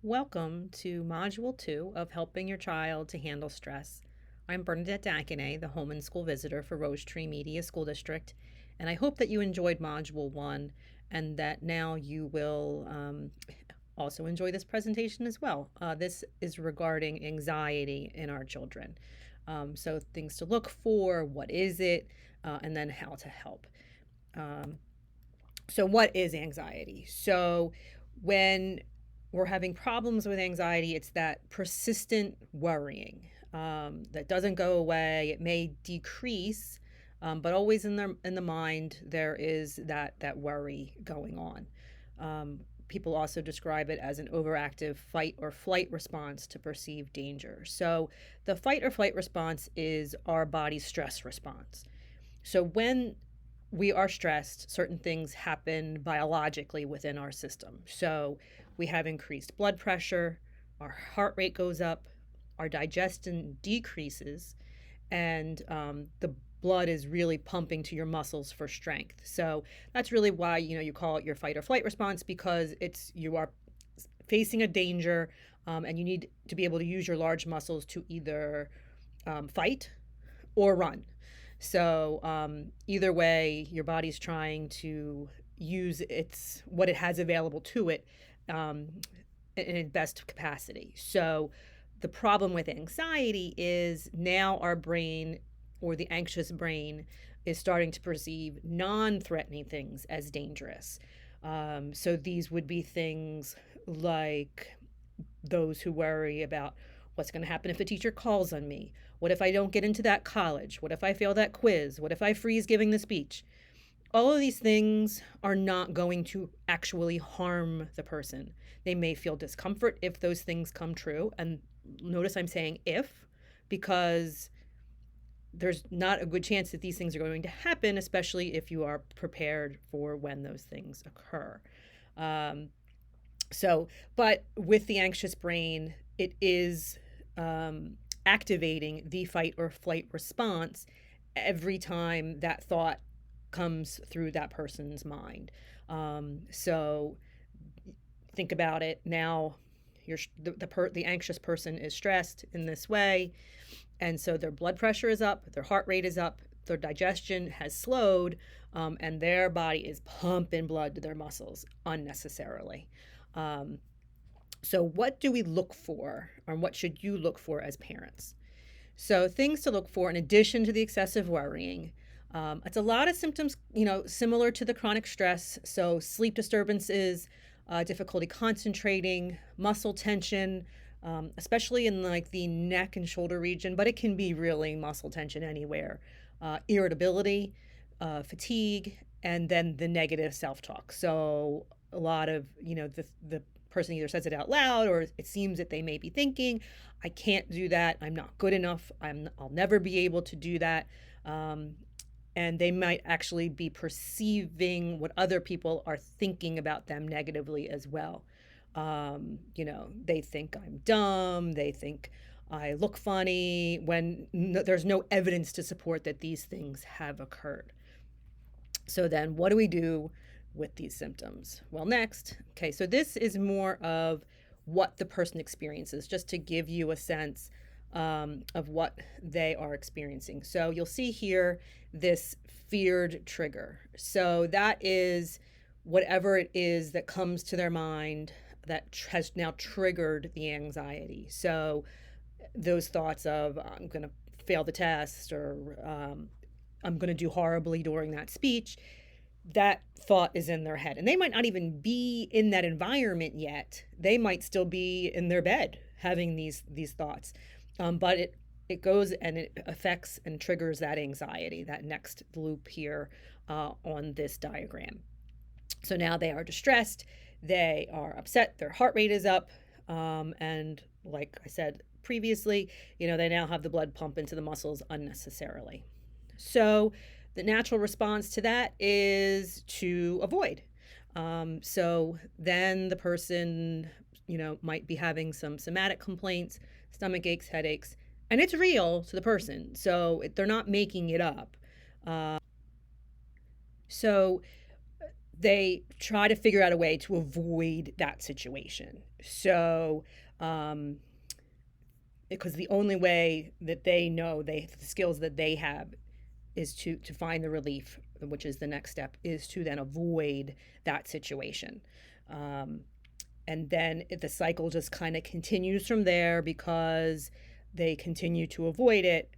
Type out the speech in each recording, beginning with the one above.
Welcome to Module 2 of Helping Your Child to Handle Stress. I'm Bernadette Dackene, the Home and School Visitor for Rose Tree Media School District, and I hope that you enjoyed Module 1 and that now you will also enjoy this presentation as well. This is regarding anxiety in our children. So, things to look for, what is it, and then how to help. Um, so, what is anxiety? So, when we're having problems with anxiety, it's that persistent worrying that doesn't go away. It may decrease, but always in the mind there is that worry going on. People also describe it as an overactive fight or flight response to perceived danger. So, the fight or flight response is our body's stress response. So, when we are stressed, certain things happen biologically within our system. So we have increased blood pressure, our heart rate goes up, our digestion decreases, and the blood is really pumping to your muscles for strength. So that's really why you call it your fight or flight response, because you are facing a danger, and you need to be able to use your large muscles to either fight or run. So either way, your body's trying to use what it has available to it um, in its best capacity. So the problem with anxiety is now our brain, or the anxious brain, is starting to perceive non-threatening things as dangerous. So these would be things like those who worry about what's going to happen if the teacher calls on me. What if I don't get into that college? What if I fail that quiz? What if I freeze giving the speech? All of these things are not going to actually harm the person. They may feel discomfort if those things come true. And notice I'm saying if, because there's not a good chance that these things are going to happen, especially if you are prepared for when those things occur. Um, but with the anxious brain, it is activating the fight or flight response every time that thought comes through that person's mind. So think about it now. The anxious person is stressed in this way, and so their blood pressure is up, their heart rate is up, their digestion has slowed, and their body is pumping blood to their muscles unnecessarily. Um, so, what do we look for, or what should you look for as parents? So, things to look for in addition to the excessive worrying. It's a lot of symptoms, similar to the chronic stress. So, sleep disturbances, difficulty concentrating, muscle tension, especially in like the neck and shoulder region, but it can be really muscle tension anywhere. Irritability, fatigue, and then the negative self talk. So, a lot of, the person either says it out loud, or it seems that they may be thinking, I can't do that. I'm not good enough. I'll never be able to do that. And they might actually be perceiving what other people are thinking about them negatively as well. They think I'm dumb. They think I look funny, when there's no evidence to support that these things have occurred. So then what do we do with these symptoms? Well, next, okay, so this is more of what the person experiences, just to give you a sense of what they are experiencing. So you'll see here this feared trigger. So that is whatever it is that comes to their mind that has now triggered the anxiety. So those thoughts of, I'm going to fail the test, or I'm going to do horribly during that speech, that thought is in their head. And they might not even be in that environment yet. They might still be in their bed having these thoughts. But it goes and it affects and triggers that anxiety, that next loop here on this diagram. So now they are distressed, they are upset, their heart rate is up, and like I said previously, they now have the blood pump into the muscles unnecessarily. So the natural response to that is to avoid. So then the person, might be having some somatic complaints, stomach aches, headaches, and it's real to the person. So they're not making it up. So they try to figure out a way to avoid that situation. So, because the only way that they know the skills that they have is to find the relief, which is the next step, is to then avoid that situation. Um, and then the cycle just kind of continues from there because they continue to avoid it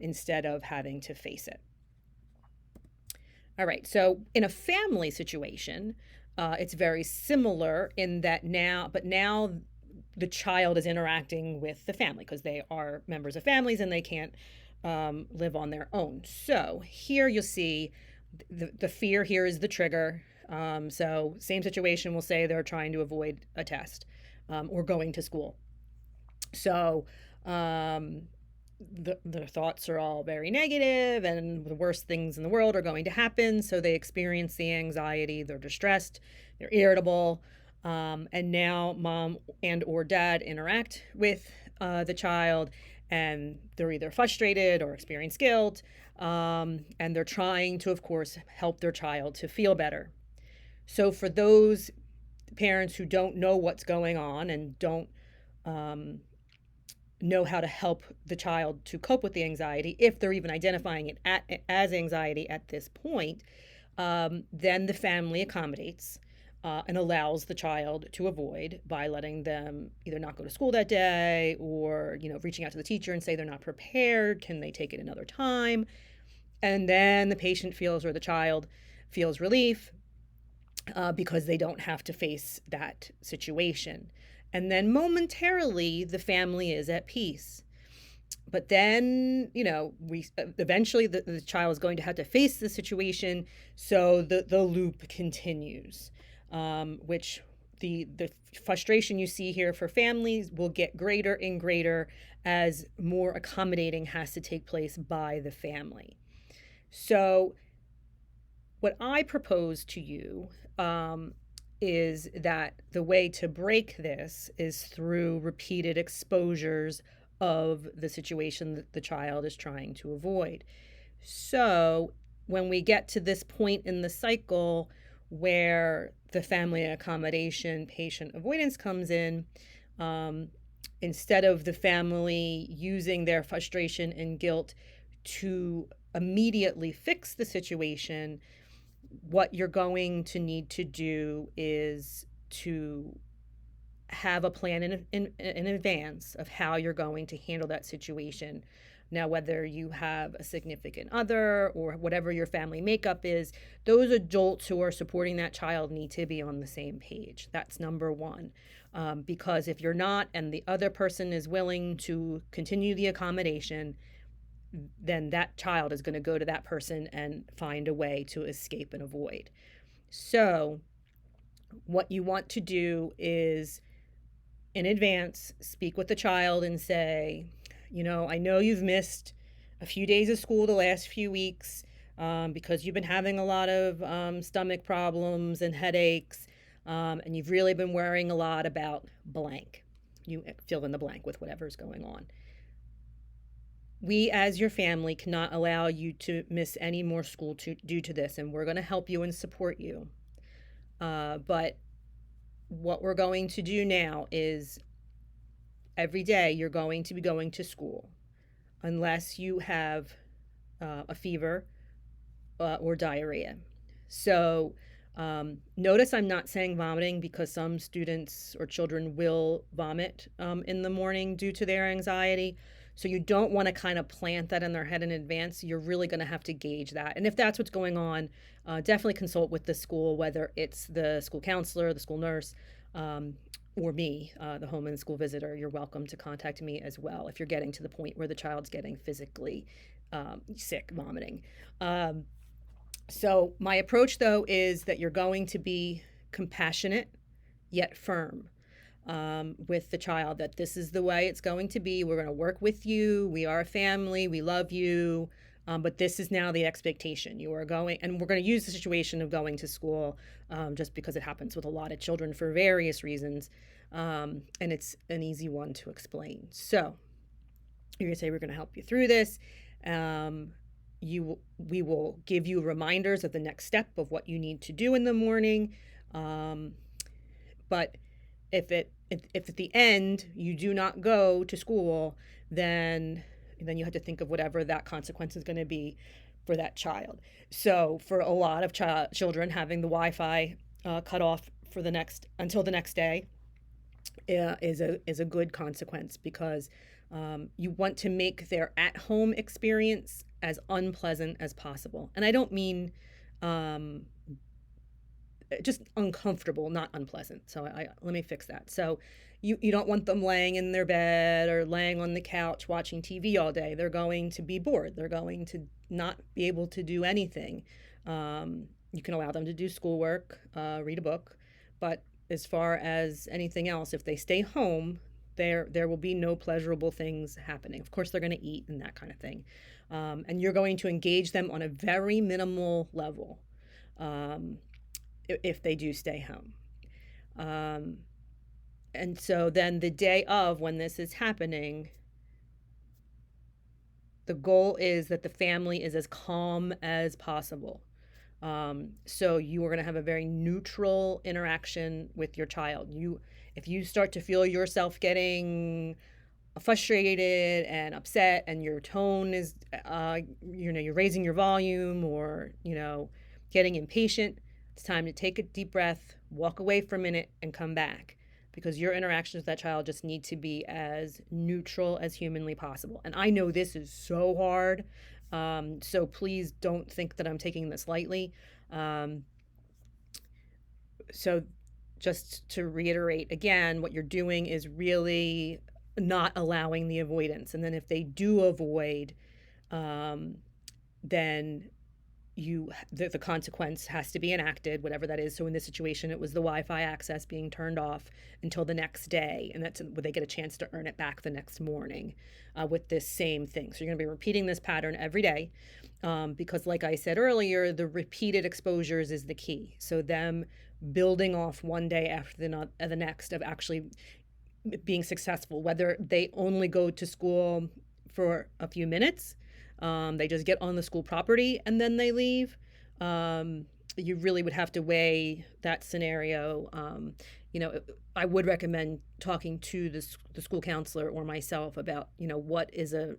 instead of having to face it. All right, so in a family situation, it's very similar in that now the child is interacting with the family because they are members of families and they can't live on their own. So here you'll see the fear here is the trigger. So same situation, we'll say they're trying to avoid a test or going to school. So their thoughts are all very negative and the worst things in the world are going to happen. So they experience the anxiety, they're distressed, they're irritable. And now mom and or dad interact with the child and they're either frustrated or experience guilt. And they're trying to, of course, help their child to feel better. So for those parents who don't know what's going on and don't know how to help the child to cope with the anxiety, if they're even identifying it as anxiety at this point, then the family accommodates and allows the child to avoid by letting them either not go to school that day or, reaching out to the teacher and say they're not prepared. Can they take it another time? And then the patient feels, or the child feels, relief because they don't have to face that situation. And then momentarily, the family is at peace. But then, we eventually the child is going to have to face the situation. So the loop continues, which the frustration you see here for families will get greater and greater as more accommodating has to take place by the family. So what I propose to you is that the way to break this is through repeated exposures of the situation that the child is trying to avoid. So when we get to this point in the cycle where the family accommodation patient avoidance comes in, instead of the family using their frustration and guilt to immediately fix the situation, what you're going to need to do is to have a plan in advance of how you're going to handle that situation. Now, whether you have a significant other or whatever your family makeup is, those adults who are supporting that child need to be on the same page. That's number one. Because if you're not and the other person is willing to continue the accommodation, then that child is going to go to that person and find a way to escape and avoid. So what you want to do is in advance speak with the child and say, I know you've missed a few days of school the last few weeks because you've been having a lot of stomach problems and headaches, and you've really been worrying a lot about blank. You fill in the blank with whatever's going on. We, as your family, cannot allow you to miss any more school due to this, and we're going to help you and support you. But what we're going to do now is every day you're going to be going to school unless you have a fever or diarrhea. So notice I'm not saying vomiting because some students or children will vomit in the morning due to their anxiety. So you don't want to kind of plant that in their head in advance. You're really going to have to gauge that. And if that's what's going on, definitely consult with the school, whether it's the school counselor, the school nurse, or me, the home and school visitor. You're welcome to contact me as well if you're getting to the point where the child's getting physically sick, vomiting. So my approach, though, is that you're going to be compassionate yet firm with the child, that this is the way it's going to be. We're going to work with you. We are a family. We love you. But this is now the expectation. You are going, and we're going to use the situation of going to school just because it happens with a lot of children for various reasons. And it's an easy one to explain. So you're going to say, we're going to help you through this. we will give you reminders of the next step of what you need to do in the morning. Um, but if at the end you do not go to school, then you have to think of whatever that consequence is going to be for that child. So for a lot of children, having the Wi-Fi cut off for the next until the next day is a good consequence, because you want to make their at-home experience as unpleasant as possible. And I don't mean um, just uncomfortable, not unpleasant. So I let me fix that. So you don't want them laying in their bed or laying on the couch watching TV all day. They're going to be bored. They're going to not be able to do anything. You can allow them to do schoolwork, read a book, but as far as anything else, if they stay home, there will be no pleasurable things happening. Of course, they're going to eat and that kind of thing, and you're going to engage them on a very minimal level. Um, if they do stay home. Um, and so then the day of when this is happening, the goal is that the family is as calm as possible. So you are going to have a very neutral interaction with your child. If you start to feel yourself getting frustrated and upset, and your tone is, you're raising your volume, or getting impatient, it's time to take a deep breath, walk away for a minute, and come back, because your interactions with that child just need to be as neutral as humanly possible. And I know this is so hard, so please don't think that I'm taking this lightly. Um, so just to reiterate again, what you're doing is really not allowing the avoidance. And then if they do avoid, um, then the consequence has to be enacted, whatever that is. So in this situation, it was the Wi-Fi access being turned off until the next day, and that's where they get a chance to earn it back the next morning with this same thing. So you're going to be repeating this pattern every day, because, like I said earlier, the repeated exposures is the key. So them building off one day after the next of actually being successful, whether they only go to school for a few minutes, they just get on the school property and then they leave. You really would have to weigh that scenario. I would recommend talking to the school counselor or myself about, what is a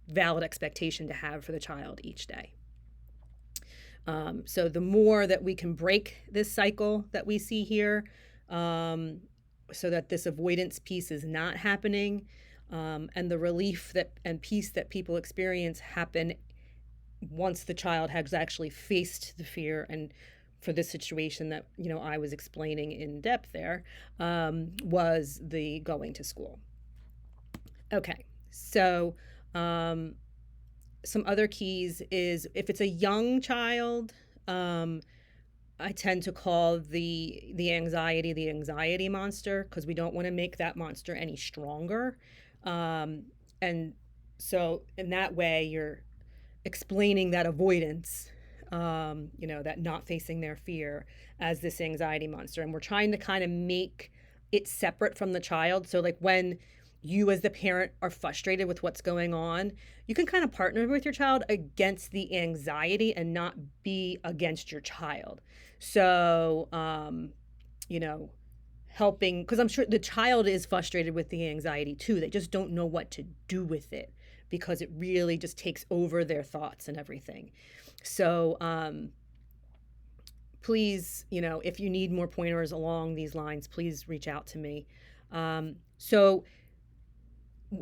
valid expectation to have for the child each day. So the more that we can break this cycle that we see here, so that this avoidance piece is not happening, and the relief and peace that people experience happen once the child has actually faced the fear. And for this situation that I was explaining in depth there, was the going to school. Okay, so some other keys is, if it's a young child, I tend to call the anxiety monster, because we don't want to make that monster any stronger. And so in that way, you're explaining that avoidance, that not facing their fear, as this anxiety monster. And we're trying to kind of make it separate from the child. So like when you as the parent are frustrated with what's going on, you can kind of partner with your child against the anxiety and not be against your child. So, helping, because I'm sure the child is frustrated with the anxiety too. They just don't know what to do with it, because it really just takes over their thoughts and everything. So, please, if you need more pointers along these lines, please reach out to me. So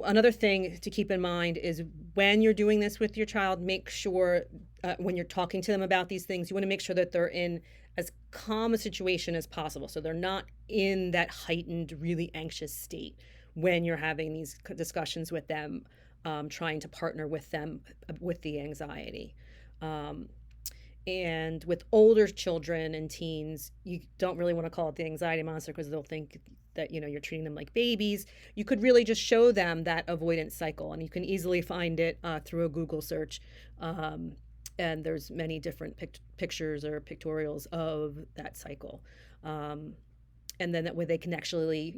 another thing to keep in mind is, when you're doing this with your child, make sure, when you're talking to them about these things, you want to make sure that they're in as calm a situation as possible. So they're not in that heightened, really anxious state when you're having these discussions with them, trying to partner with them with the anxiety. And with older children and teens, you don't really want to call it the anxiety monster, because they'll think that you're treating them like babies. You could really just show them that avoidance cycle, and you can easily find it through a Google search. And there's many different pictures or pictorials of that cycle. And then that way they can actually,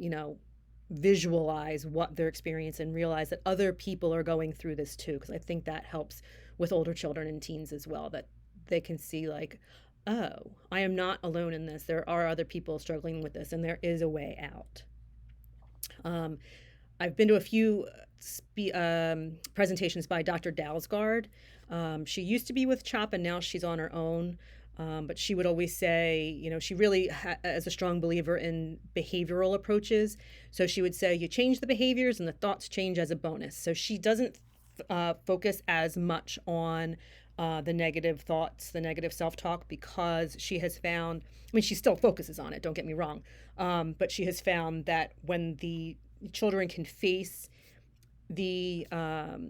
visualize what they're experiencing and realize that other people are going through this too. Because I think that helps with older children and teens as well, that they can see, like, oh, I am not alone in this. There are other people struggling with this, and there is a way out. Um, I've been to a few presentations by Dr. Dalsgaard. She used to be with CHOP and now she's on her own. But she would always say, she really is a strong believer in behavioral approaches. So she would say, you change the behaviors and the thoughts change as a bonus. So she doesn't focus as much on the negative thoughts, the negative self talk, because she has found, I mean, she still focuses on it, don't get me wrong. But she has found that when the children can face the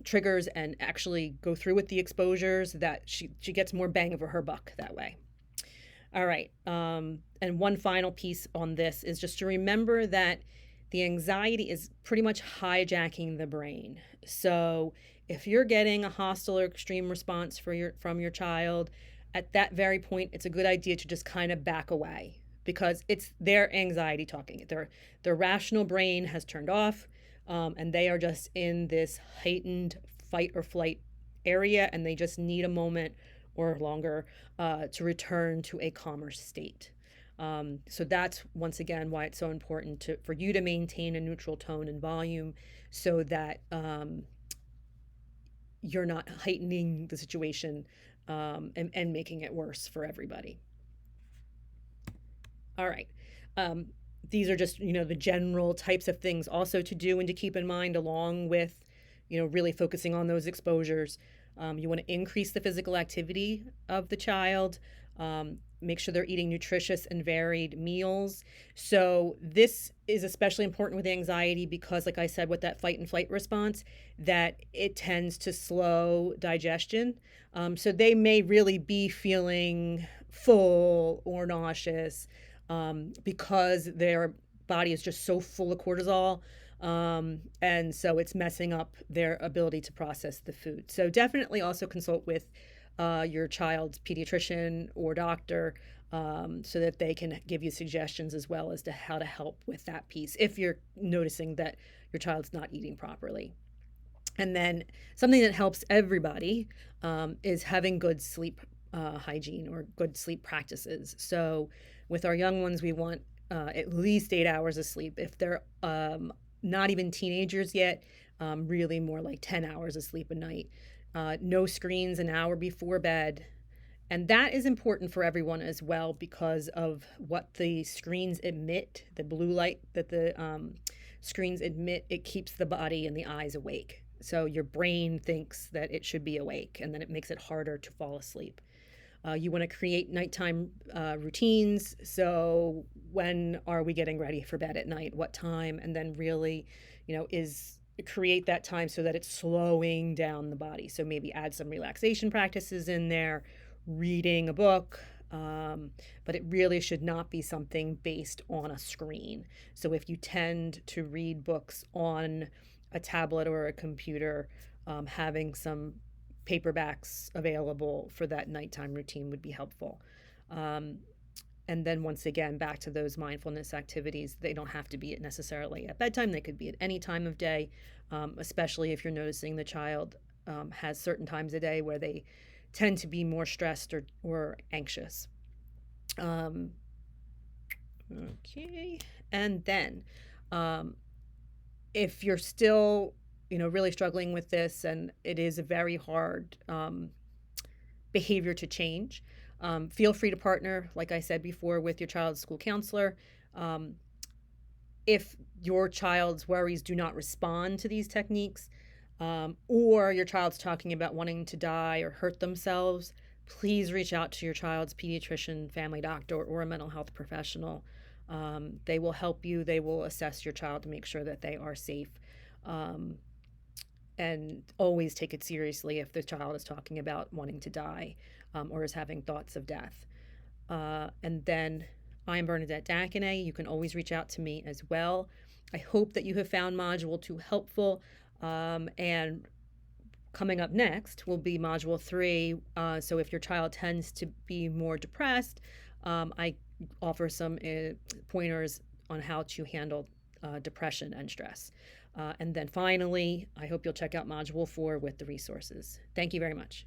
triggers and actually go through with the exposures, that she gets more bang over her buck that way. All right. And one final piece on this is just to remember that the anxiety is pretty much hijacking the brain. So if you're getting a hostile or extreme response from your child, at that very point, it's a good idea to just kind of back away, because it's their anxiety talking. Their rational brain has turned off, and they are just in this heightened fight or flight area, and they just need a moment or longer to return to a calmer state. So that's, once again, why it's so important for you to maintain a neutral tone and volume, so that you're not heightening the situation and making it worse for everybody. All right. These are just, the general types of things also to do and to keep in mind, along with, really focusing on those exposures. You want to increase the physical activity of the child. Make sure they're eating nutritious and varied meals. So this is especially important with anxiety because, like I said, with that fight and flight response, that it tends to slow digestion. So they may really be feeling full or nauseous because their body is just so full of cortisol. And so it's messing up their ability to process the food. So definitely also consult with your child's pediatrician or doctor, so that they can give you suggestions as well as to how to help with that piece if you're noticing that your child's not eating properly. And then something that helps everybody is having good sleep hygiene or good sleep practices. So with our young ones, we want at least 8 hours of sleep. If they're not even teenagers yet, really more like 10 hours of sleep a night. No screens an hour before bed. And that is important for everyone as well because of what the screens emit, the blue light that the screens emit. It keeps the body and the eyes awake. So your brain thinks that it should be awake, and then it makes it harder to fall asleep. You want to create nighttime routines. So when are we getting ready for bed at night? What time? And then really, create that time so that it's slowing down the body. So maybe add some relaxation practices in there, reading a book, but it really should not be something based on a screen. So if you tend to read books on a tablet or a computer, having some paperbacks available for that nighttime routine would be helpful. And then once again, back to those mindfulness activities. They don't have to be necessarily at bedtime. They could be at any time of day, especially if you're noticing the child has certain times a day where they tend to be more stressed or anxious. Okay. And then if you're still, really struggling with this, and it is a very hard behavior to change, feel free to partner, like I said before, with your child's school counselor. If your child's worries do not respond to these techniques, or your child's talking about wanting to die or hurt themselves, please reach out to your child's pediatrician, family doctor, or a mental health professional. They will help you. They will assess your child to make sure that they are safe. And always take it seriously if the child is talking about wanting to die or is having thoughts of death. And then I'm Bernadette Dakinay. You can always reach out to me as well. I hope that you have found Module 2 helpful. And coming up next will be Module 3. So if your child tends to be more depressed, I offer some pointers on how to handle depression and stress. And then finally, I hope you'll check out Module 4 with the resources. Thank you very much.